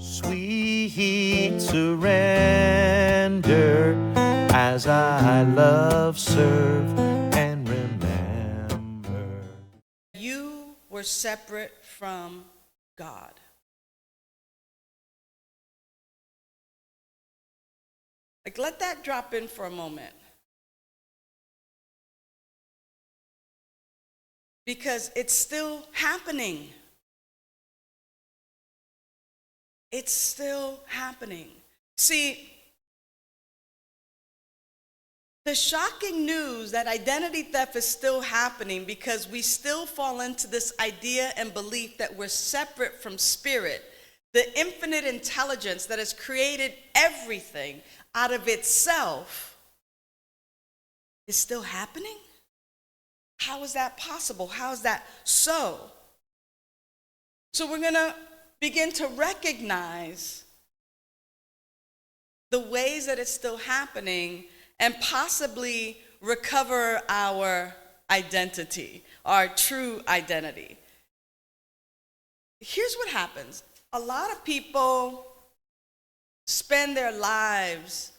Sweet surrender as I love, serve, and remember. You were separate from God. Like, let that drop in for a moment. Because it's still happening. It's still happening. See, the shocking news that identity theft is still happening because we still fall into this idea and belief that we're separate from spirit, the infinite intelligence that has created everything out of itself, is still happening? How is that possible? How is that so? So we're going to begin to recognize the ways that it's still happening and possibly recover our identity, our true identity. Here's what happens. A lot of people spend their lives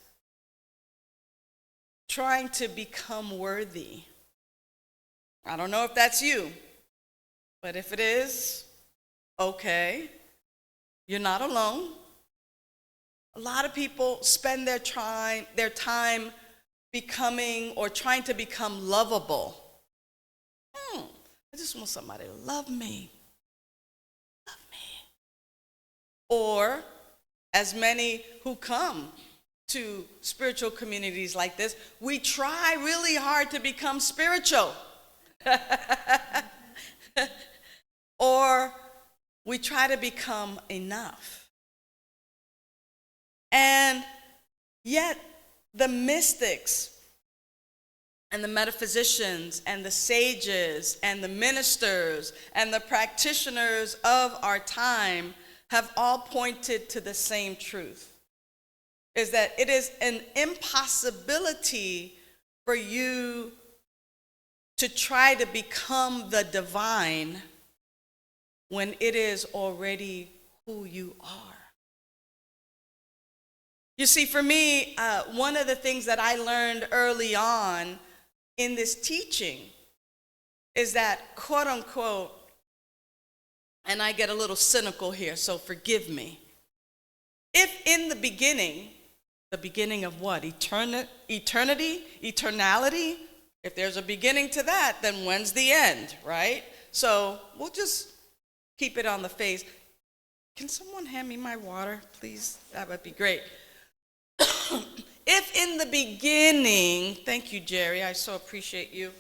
trying to become worthy. I don't know if that's you, but if it is, okay, you're not alone. A lot of people spend their time becoming or trying to become lovable. I just want somebody to love me. Love me. Or, as many who come to spiritual communities like this, we try really hard to become spiritual. Or we try to become enough. And yet, the mystics and the metaphysicians and the sages and the ministers and the practitioners of our time have all pointed to the same truth, is that it is an impossibility for you to try to become the divine when it is already who you are. You see, for me, one of the things that I learned early on in this teaching is that, quote unquote, and I get a little cynical here, so forgive me. If in the beginning of what? Eternity? Eternality? If there's a beginning to that, then when's the end, right? So we'll just keep it on the face. Can someone hand me my water, please? That would be great. If in the beginning, thank you, Jerry, I so appreciate you.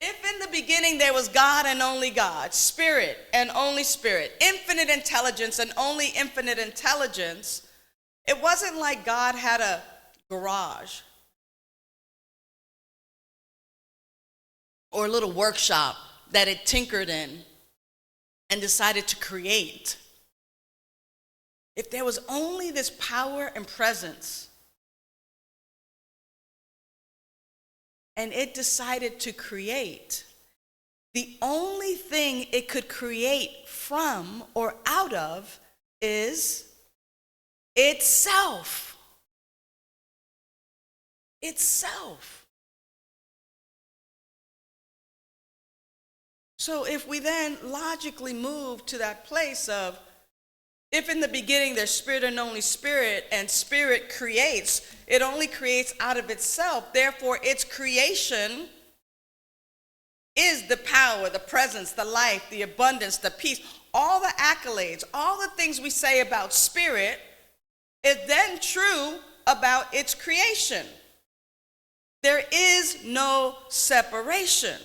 If in the beginning there was God and only God, spirit and only spirit, infinite intelligence and only infinite intelligence, it wasn't like God had a garage or a little workshop that it tinkered in and decided to create. If there was only this power and presence, and it decided to create, the only thing it could create from or out of is itself. Itself. So if we then logically move to that place of, if in the beginning there's spirit and only spirit, and spirit creates, it only creates out of itself, therefore its creation is the power, the presence, the life, the abundance, the peace, all the accolades, all the things we say about spirit is then true about its creation. There is no separation.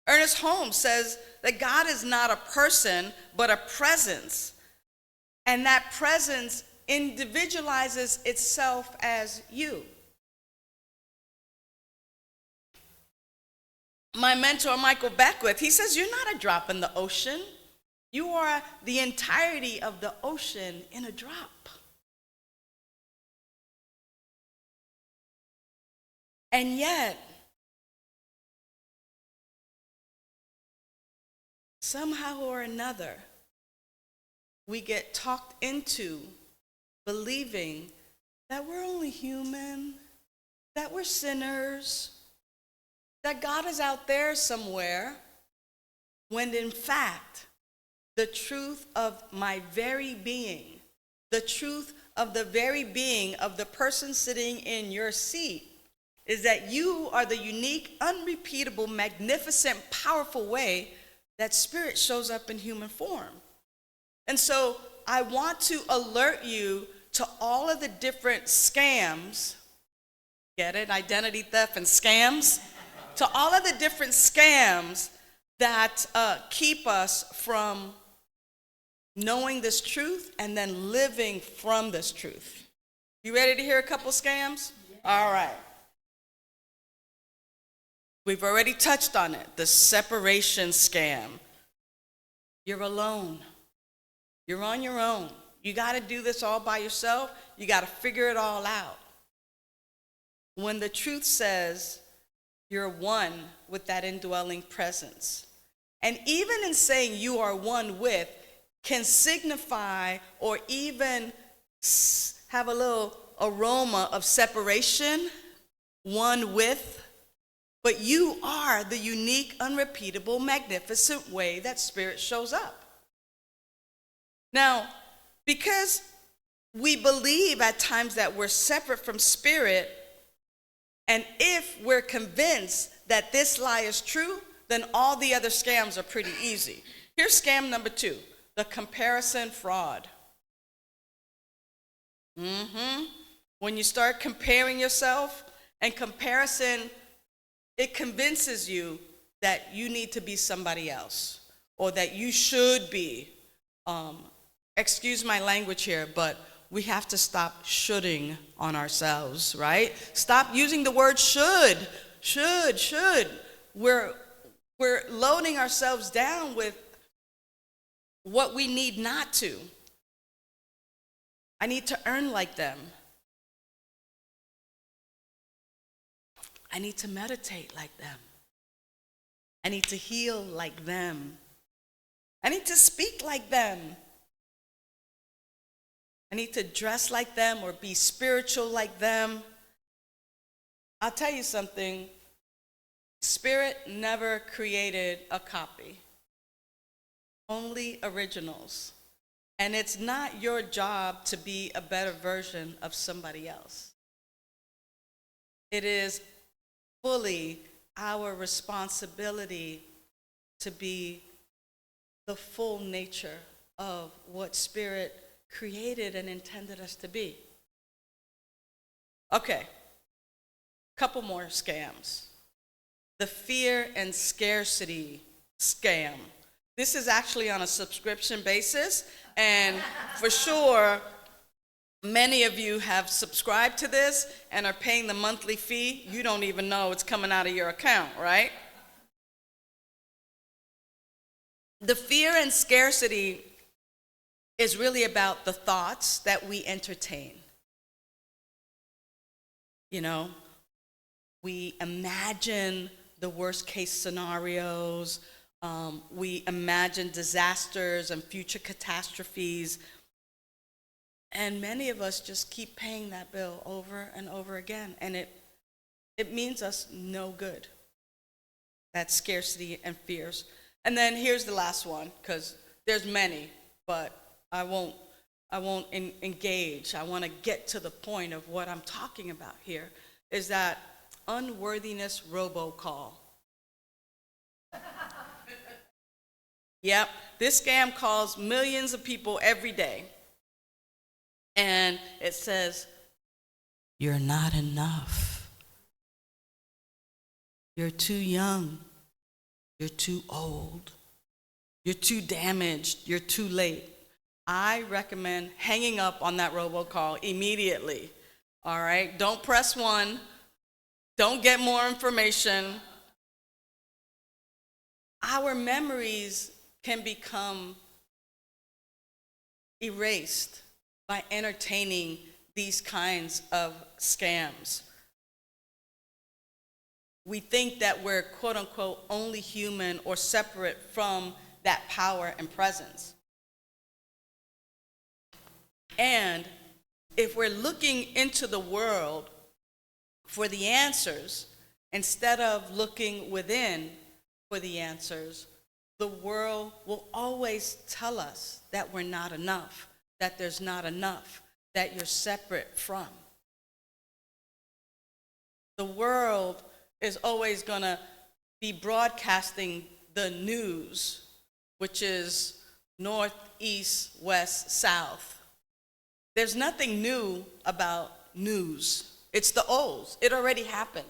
Ernest Holmes says that God is not a person, but a presence. And that presence individualizes itself as you. My mentor, Michael Beckwith, he says, you're not a drop in the ocean. You are the entirety of the ocean in a drop. And yet, somehow or another, we get talked into believing that we're only human, that we're sinners, that God is out there somewhere, when in fact, the truth of my very being, the truth of the very being of the person sitting in your seat, is that you are the unique, unrepeatable, magnificent, powerful way that spirit shows up in human form. And so I want to alert you to all of the different scams, get it? Identity theft and scams? To all of the different scams that keep us from knowing this truth and then living from this truth. You ready to hear a couple scams? All right. We've already touched on it, the separation scam. You're alone. You're on your own. You got to do this all by yourself. You got to figure it all out. When the truth says you're one with that indwelling presence. And even in saying you are one with can signify or even have a little aroma of separation, one with, but you are the unique, unrepeatable, magnificent way that spirit shows up. Now, because we believe at times that we're separate from spirit, and if we're convinced that this lie is true, then all the other scams are pretty easy. Here's scam number 2, the comparison fraud. When you start comparing yourself, and comparison, it convinces you that you need to be somebody else, or that you should be. Excuse my language here, but we have to stop shoulding on ourselves, right? Stop using the word should. We're loading ourselves down with what we need not to. I need to earn like them. I need to meditate like them. I need to heal like them. I need to speak like them. I need to dress like them or be spiritual like them. I'll tell you something. Spirit never created a copy. Only originals. And it's not your job to be a better version of somebody else. It is fully our responsibility to be the full nature of what Spirit created and intended us to be. Okay, couple more scams. The fear and scarcity scam. This is actually on a subscription basis, and for sure, many of you have subscribed to this and are paying the monthly fee. You don't even know it's coming out of your account, right? The fear and scarcity is really about the thoughts that we entertain. You know, we imagine the worst case scenarios. We imagine disasters and future catastrophes. And many of us just keep paying that bill over and over again. And it means us no good. That scarcity and fears. And then here's the last one, because there's many, but I won't engage. I want to get to the point of what I'm talking about here, is that unworthiness robocall. Yep, this scam calls millions of people every day. And it says, you're not enough. You're too young. You're too old. You're too damaged. You're too late. I recommend hanging up on that robocall immediately. All right? Don't press 1. Don't get more information. Our memories can become erased by entertaining these kinds of scams. We think that we're, quote unquote, only human or separate from that power and presence. And if we're looking into the world for the answers, instead of looking within for the answers, the world will always tell us that we're not enough, that there's not enough, that you're separate from. The world is always going to be broadcasting the news, which is north, east, west, south. There's nothing new about news. It's the old. It already happened.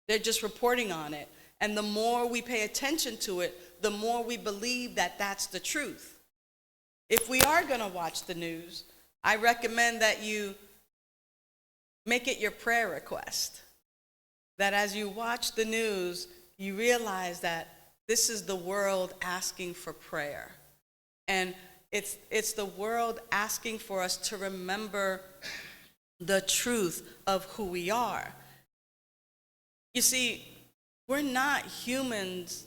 They're just reporting on it. And the more we pay attention to it, the more we believe that that's the truth. If we are going to watch the news, I recommend that you make it your prayer request. That as you watch the news, you realize that this is the world asking for prayer. And it's the world asking for us to remember the truth of who we are. You see, we're not humans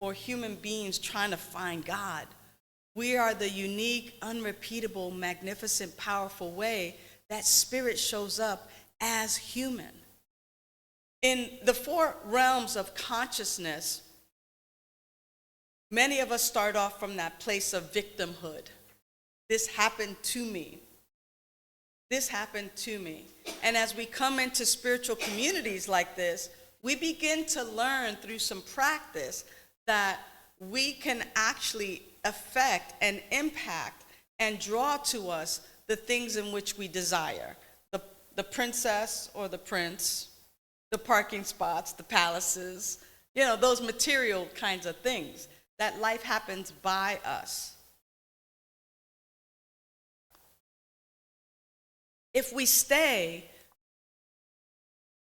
or human beings trying to find God. We are the unique, unrepeatable, magnificent, powerful way that spirit shows up as human. In the 4 realms of consciousness, many of us start off from that place of victimhood. This happened to me. This happened to me. And as we come into spiritual communities like this, we begin to learn through some practice that we can actually affect and impact and draw to us the things in which we desire. The princess or the prince, the parking spots, the palaces, those material kinds of things. That life happens by us. If we stay,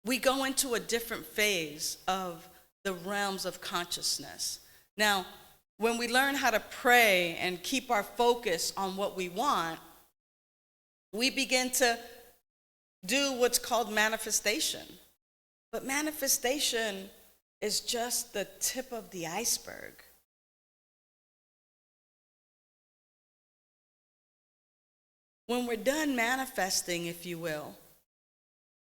we go into a different phase of the realms of consciousness. Now, when we learn how to pray and keep our focus on what we want, we begin to do what's called manifestation. But manifestation is just the tip of the iceberg. When we're done manifesting, if you will,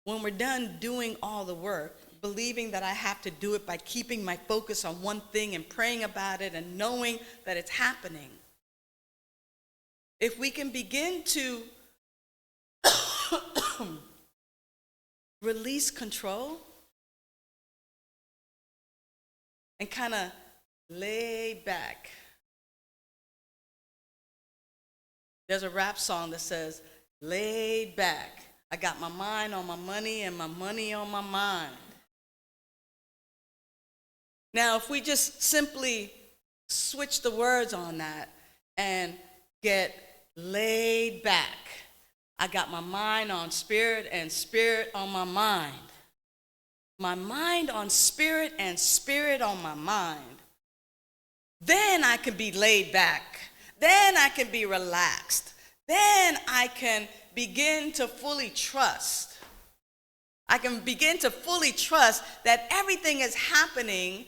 when we're done doing all the work, believing that I have to do it by keeping my focus on one thing and praying about it and knowing that it's happening, if we can begin to release control and kind of lay back. There's a rap song that says, laid back. I got my mind on my money and my money on my mind. Now, if we just simply switch the words on that and get laid back, I got my mind on spirit and spirit on my mind. My mind on spirit and spirit on my mind. Then I can be laid back. Then I can be relaxed. Then I can begin to fully trust. I can begin to fully trust that everything is happening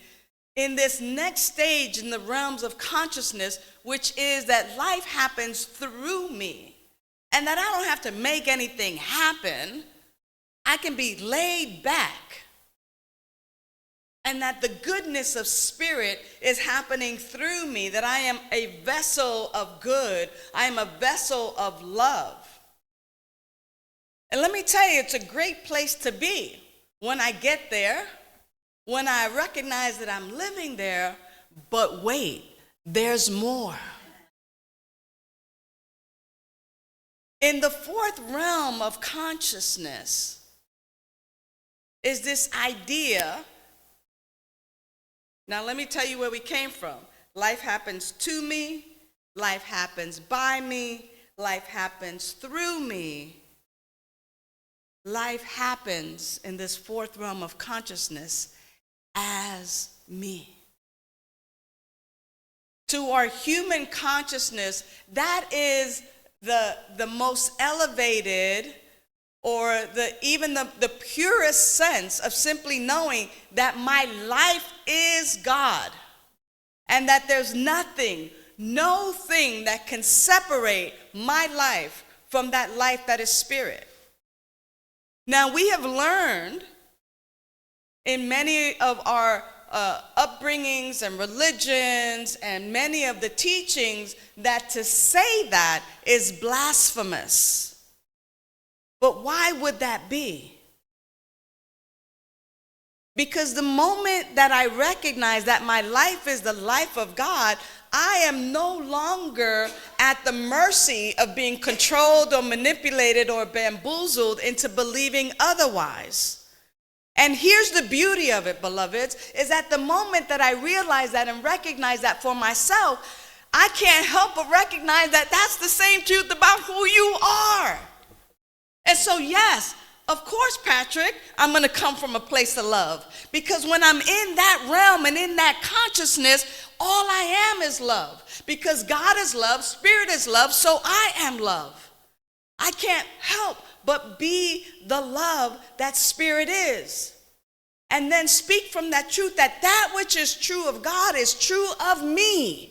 in this next stage in the realms of consciousness, which is that life happens through me. And that I don't have to make anything happen. I can be laid back. And that the goodness of spirit is happening through me, that I am a vessel of good. I am a vessel of love. And let me tell you, it's a great place to be when I get there, when I recognize that I'm living there, but wait, there's more. In the 4th realm of consciousness is this idea. Now, let me tell you where we came from. Life happens to me. Life happens by me. Life happens through me. Life happens in this 4th realm of consciousness as me. To our human consciousness, that is the most elevated or even the purest sense of simply knowing that my life is God and that there's nothing, no thing that can separate my life from that life that is spirit. Now, we have learned in many of our upbringings and religions and many of the teachings that to say that is blasphemous. But why would that be? Because the moment that I recognize that my life is the life of God, I am no longer at the mercy of being controlled or manipulated or bamboozled into believing otherwise. And here's the beauty of it, beloveds, is at the moment that I realize that and recognize that for myself, I can't help but recognize that that's the same truth about who you are. And so, yes, of course, Patrick, I'm going to come from a place of love. Because when I'm in that realm and in that consciousness, all I am is love. Because God is love, Spirit is love, so I am love. I can't help but be the love that Spirit is. And then speak from that truth that that which is true of God is true of me.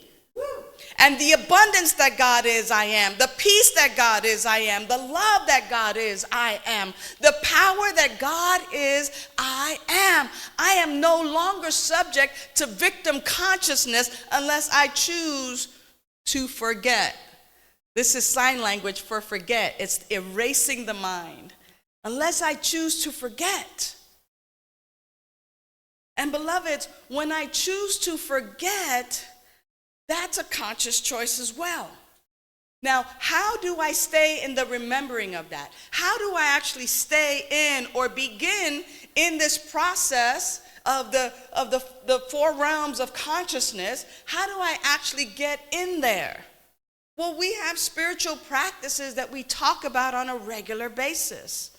And the abundance that God is, I am. The peace that God is, I am. The love that God is, I am. The power that God is, I am. I am no longer subject to victim consciousness unless I choose to forget. This is sign language for forget. It's erasing the mind. Unless I choose to forget. And beloveds, when I choose to forget, that's a conscious choice as well. Now, how do I stay in the remembering of that? How do I actually stay in or begin in this process of the four realms of consciousness? How do I actually get in there? Well, we have spiritual practices that we talk about on a regular basis.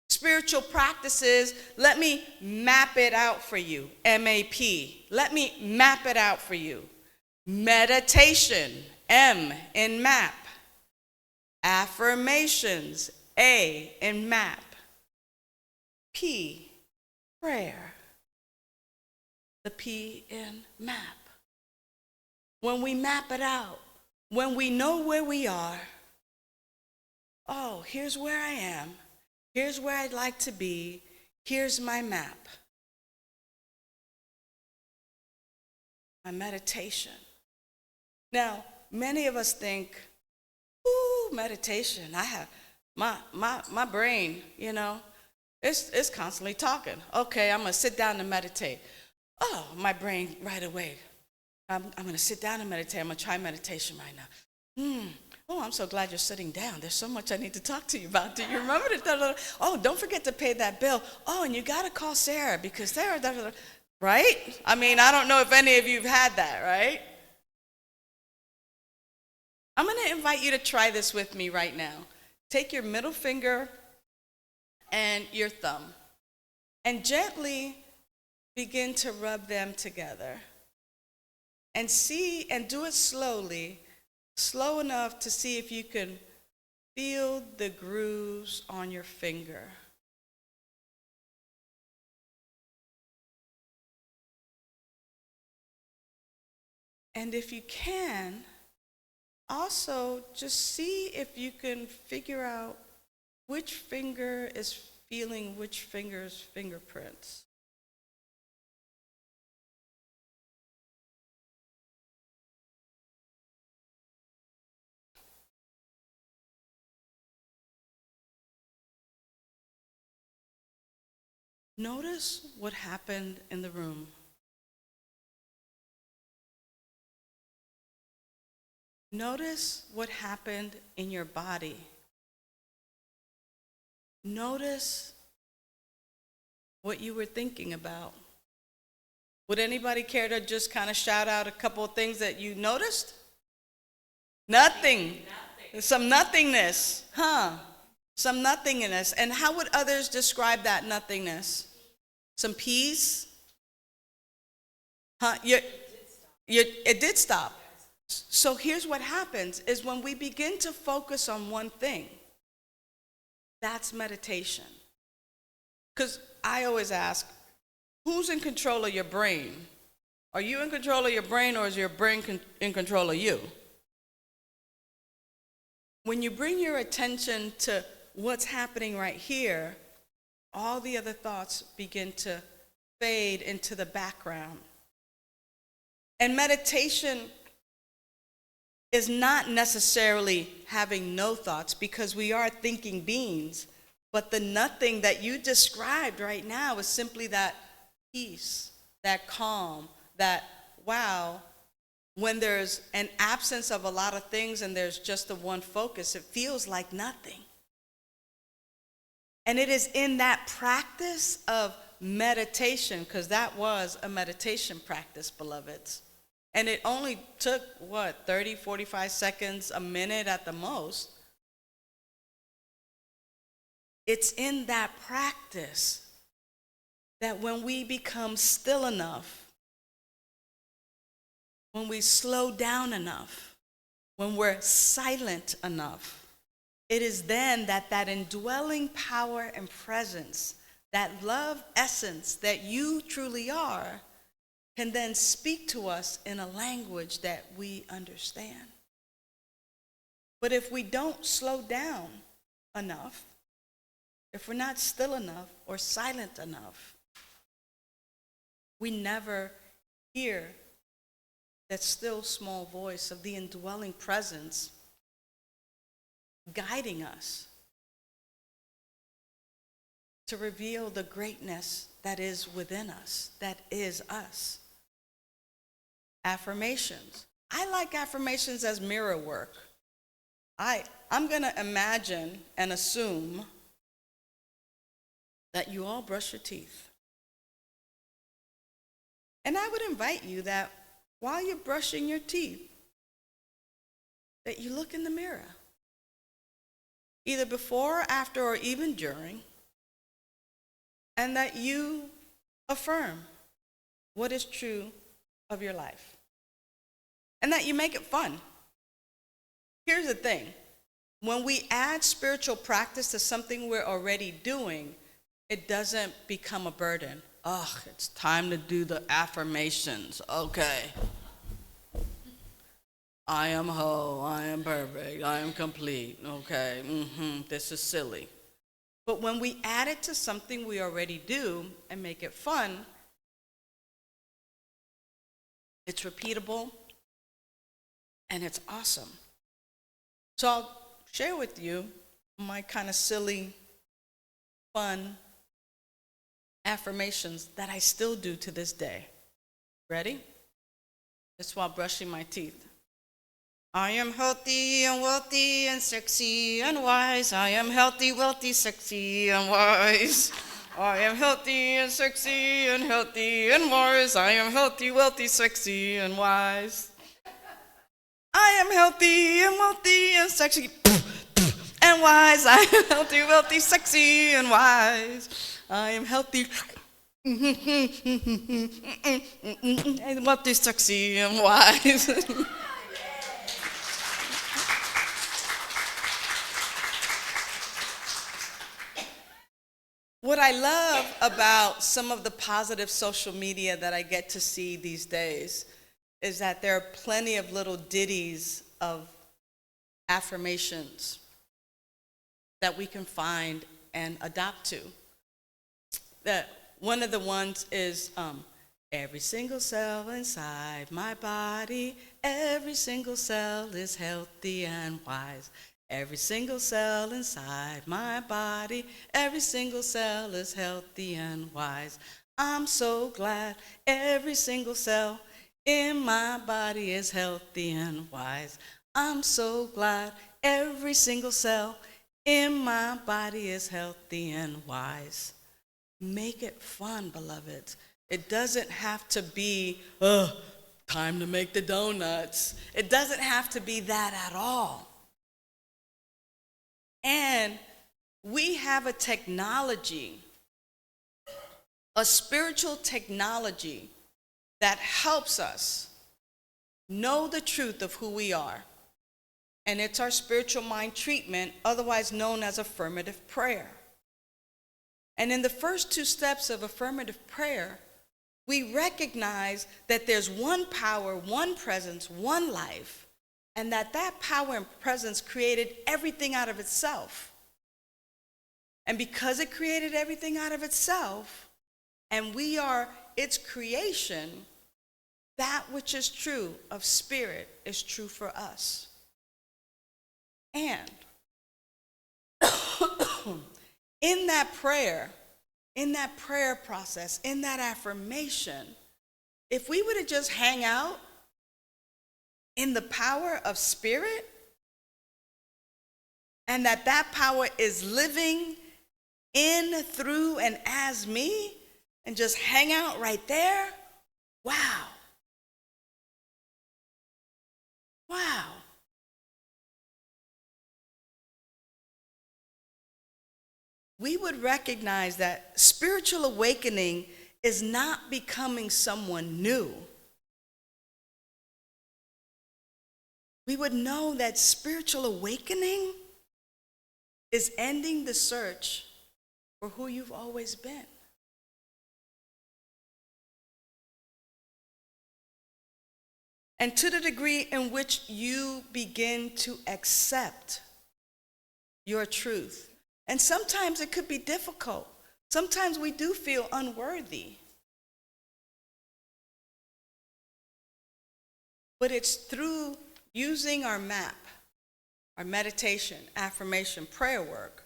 Spiritual practices, let me map it out for you, M-A-P. Let me map it out for you. Meditation, M in map. Affirmations, A in map. P, prayer. The P in map. When we map it out, when we know where we are, oh, here's where I am. Here's where I'd like to be. Here's my map. My meditation. Now, many of us think, ooh, meditation. I have my brain, it's constantly talking. Okay, I'm gonna sit down and meditate. Oh, my brain right away. I'm gonna sit down and meditate. I'm gonna try meditation right now. Oh, I'm so glad you're sitting down. There's so much I need to talk to you about. Do you remember that? Oh, don't forget to pay that bill. Oh, and you gotta call Sarah because Sarah, right? I mean, I don't know if any of you have had that, right? I'm going to invite you to try this with me right now. Take your middle finger and your thumb and gently begin to rub them together. And see, and do it slowly, slow enough to see if you can feel the grooves on your finger. And if you can, also just see if you can figure out which finger is feeling which finger's fingerprints. Notice what happened in the room. Notice what happened in your body. Notice what you were thinking about. Would anybody care to just kind of shout out a couple of things that you noticed? Nothing. Some nothingness, Some nothingness. And how would others describe that nothingness? Some peace? It did stop. So here's what happens is when we begin to focus on one thing, that's meditation. Because I always ask, who's in control of your brain? Are you in control of your brain, or is your brain in control of you? When you bring your attention to what's happening right here, all the other thoughts begin to fade into the background. And meditation is not necessarily having no thoughts, because we are thinking beings, but the nothing that you described right now is simply that peace, that calm, that wow. When there's an absence of a lot of things and there's just the one focus, it feels like nothing. And it is in that practice of meditation, because that was a meditation practice, beloveds. And it only took, 30, 45 seconds, a minute at the most. It's in that practice that when we become still enough, when we slow down enough, when we're silent enough, it is then that that indwelling power and presence, that love essence that you truly are, can then speak to us in a language that we understand. But if we don't slow down enough, if we're not still enough or silent enough, we never hear that still small voice of the indwelling presence guiding us to reveal the greatness that is within us, that is us. Affirmations. I like affirmations as mirror work. I'm going to imagine and assume that you all brush your teeth. And I would invite you that while you're brushing your teeth, that you look in the mirror, either before, after, or even during, and that you affirm what is true of your life, and that you make it fun. Here's the thing. When we add spiritual practice to something we're already doing, it doesn't become a burden. It's time to do the affirmations. Okay. I am whole, I am perfect, I am complete. Okay, this is silly. But when we add it to something we already do and make it fun, it's repeatable and it's awesome. So I'll share with you my kind of silly, fun affirmations that I still do to this day. Ready? Just while brushing my teeth. I am healthy and wealthy and sexy and wise. I am healthy, wealthy, sexy and wise. I am healthy and sexy and healthy and wise. I am healthy, wealthy, sexy and wise. I am healthy and wealthy and sexy and wise. I am healthy, wealthy, sexy and wise. I am healthy and wealthy, sexy and wise. What I love about some of the positive social media that I get to see these days is that there are plenty of little ditties of affirmations that we can find and adopt to. That one of the ones is, every single cell inside my body, every single cell is healthy and wise. Every single cell inside my body, every single cell is healthy and wise. I'm so glad every single cell in my body is healthy and wise. I'm so glad every single cell in my body is healthy and wise. Make it fun, beloveds. It doesn't have to be, time to make the donuts. It doesn't have to be that at all. And we have a technology, a spiritual technology that helps us know the truth of who we are. And it's our spiritual mind treatment, otherwise known as affirmative prayer. And in the first two steps of affirmative prayer, we recognize that there's one power, one presence, one life, and that power and presence created everything out of itself. And because it created everything out of itself, and we are its creation, that which is true of spirit is true for us. And in that prayer process, in that affirmation, if we were to just hang out in the power of spirit, and that power is living in, through, and as me, and just hang out right there, wow. Wow. We would recognize that spiritual awakening is not becoming someone new. We would know that spiritual awakening is ending the search for who you've always been. And to the degree in which you begin to accept your truth. And sometimes it could be difficult. Sometimes we do feel unworthy. But it's through using our map, our meditation, affirmation, prayer work.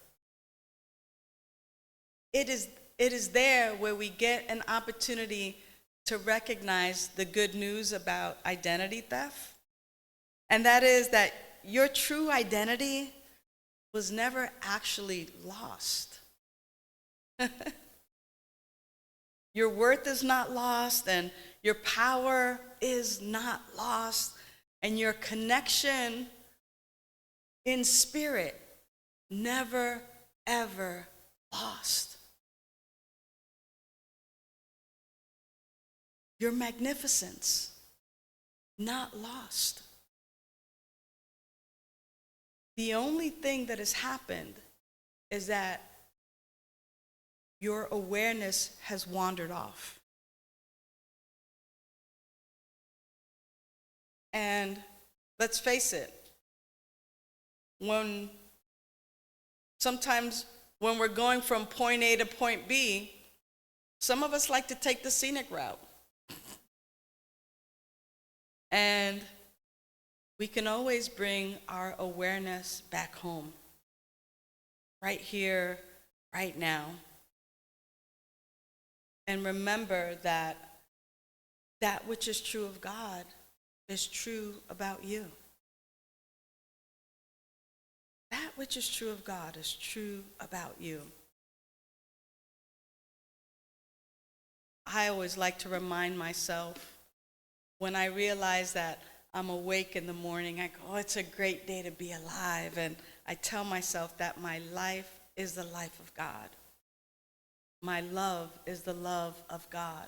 It is there where we get an opportunity to recognize the good news about identity theft. And that is that your true identity was never actually lost. Your worth is not lost, and your power is not lost, and your connection in spirit never, ever lost. Your magnificence, not lost. The only thing that has happened is that your awareness has wandered off. And let's face it, sometimes when we're going from point A to point B, some of us like to take the scenic route. And we can always bring our awareness back home, right here, right now. And remember that that which is true of God is true about you. That which is true of God is true about you. I always like to remind myself, when I realize that I'm awake in the morning, I go, oh, it's a great day to be alive. And I tell myself that my life is the life of God. My love is the love of God.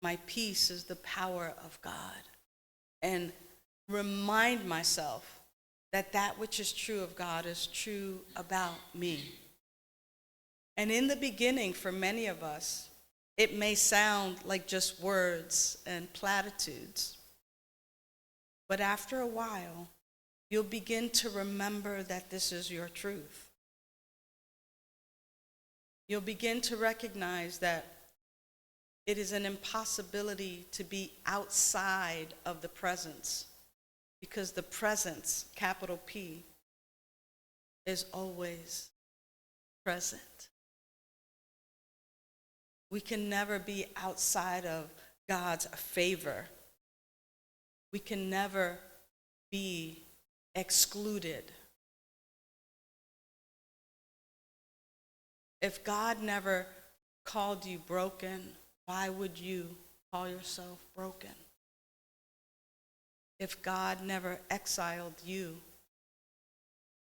My peace is the power of God. And remind myself that that which is true of God is true about me. And in the beginning, for many of us, it may sound like just words and platitudes. But after a while, you'll begin to remember that this is your truth. You'll begin to recognize that it is an impossibility to be outside of the presence, because the presence, capital P, is always present. We can never be outside of God's favor. We can never be excluded. If God never called you broken, why would you call yourself broken? If God never exiled you,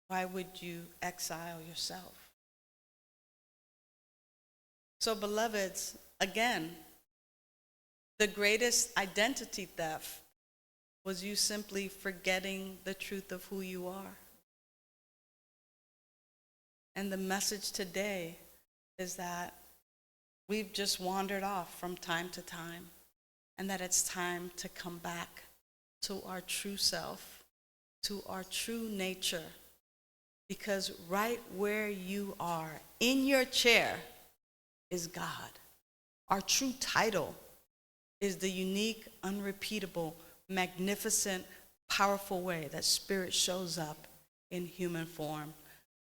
why would you exile yourself? So, beloveds, again, the greatest identity theft was you simply forgetting the truth of who you are. And the message today is that we've just wandered off from time to time, and that it's time to come back to our true self, to our true nature. Because right where you are, in your chair, is God. Our true title is the unique, unrepeatable, magnificent, powerful way that Spirit shows up in human form.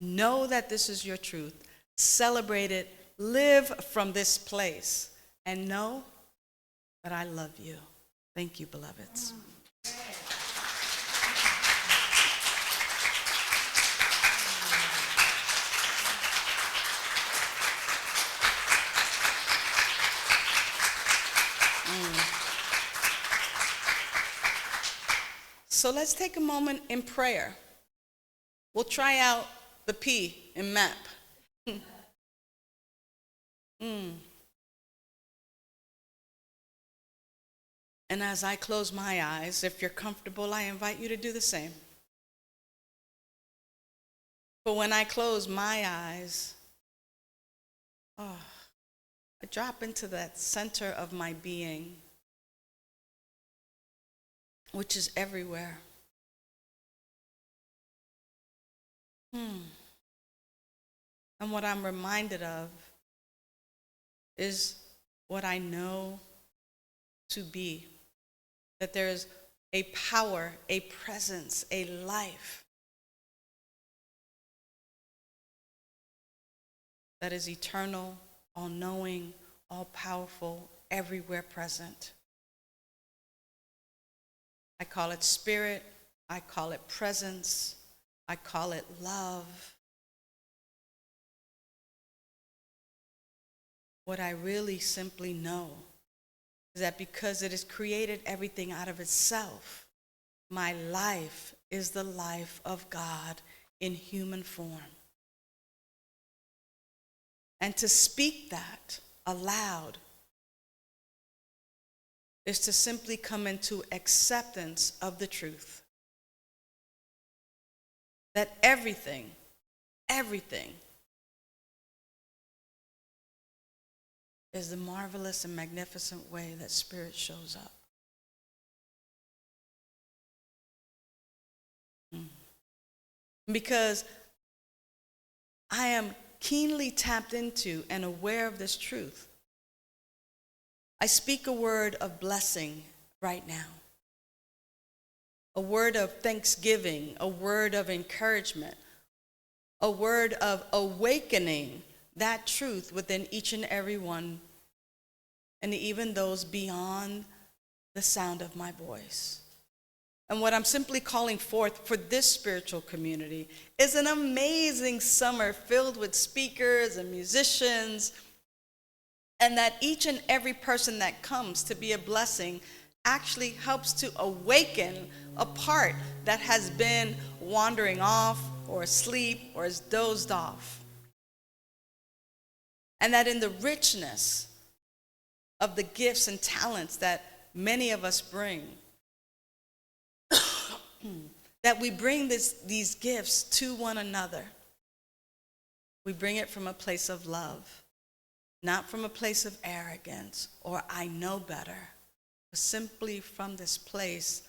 Know that this is your truth. Celebrate it. Live from this place. And know that I love you. Thank you, beloveds. So let's take a moment in prayer. We'll try out the P in map. And as I close my eyes, if you're comfortable, I invite you to do the same. But when I close my eyes, I drop into that center of my being, which is everywhere. And what I'm reminded of is what I know to be, that there is a power, a presence, a life that is eternal, all-knowing, all-powerful, everywhere present. I call it spirit, I call it presence, I call it love. What I really simply know is that because it has created everything out of itself, my life is the life of God in human form. And to speak that aloud is to simply come into acceptance of the truth that everything is the marvelous and magnificent way that Spirit shows up. Because I am keenly tapped into and aware of this truth, I speak a word of blessing right now. A word of thanksgiving, a word of encouragement, a word of awakening that truth within each and every one, and even those beyond the sound of my voice. And what I'm simply calling forth for this spiritual community is an amazing summer filled with speakers and musicians, and that each and every person that comes to be a blessing actually helps to awaken a part that has been wandering off or asleep or has dozed off. And that in the richness of the gifts and talents that many of us bring, that we bring these gifts to one another. We bring it from a place of love, not from a place of arrogance or I know better, but simply from this place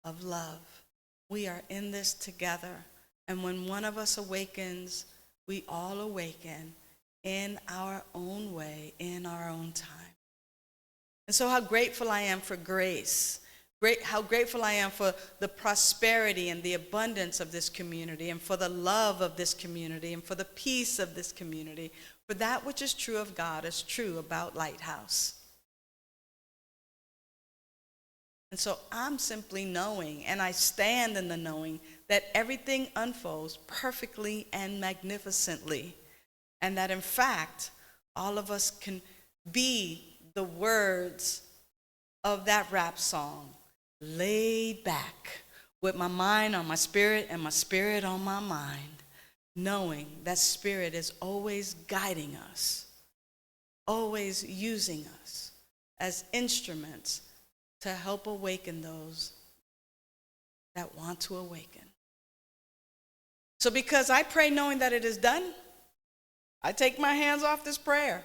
of love. We are in this together, and when one of us awakens, we all awaken in our own way, in our own time. And so how grateful I am for grace. How grateful I am for the prosperity and the abundance of this community, and for the love of this community, and for the peace of this community. For that which is true of God is true about Lighthouse. And so I'm simply knowing, and I stand in the knowing, that everything unfolds perfectly and magnificently. And that in fact, all of us can be the words of that rap song. Laid back with my mind on my spirit and my spirit on my mind, knowing that Spirit is always guiding us, always using us as instruments to help awaken those that want to awaken. So because I pray knowing that it is done, I take my hands off this prayer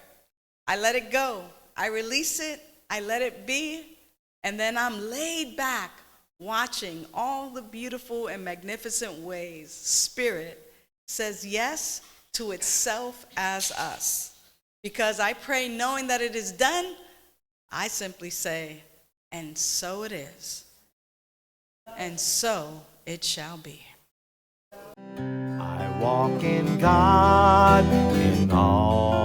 I let it go. I release it. I let it be. And then I'm laid back watching all the beautiful and magnificent ways Spirit says yes to itself as us. Because I pray knowing that it is done, I simply say, and so it is. And so it shall be. I walk in God in all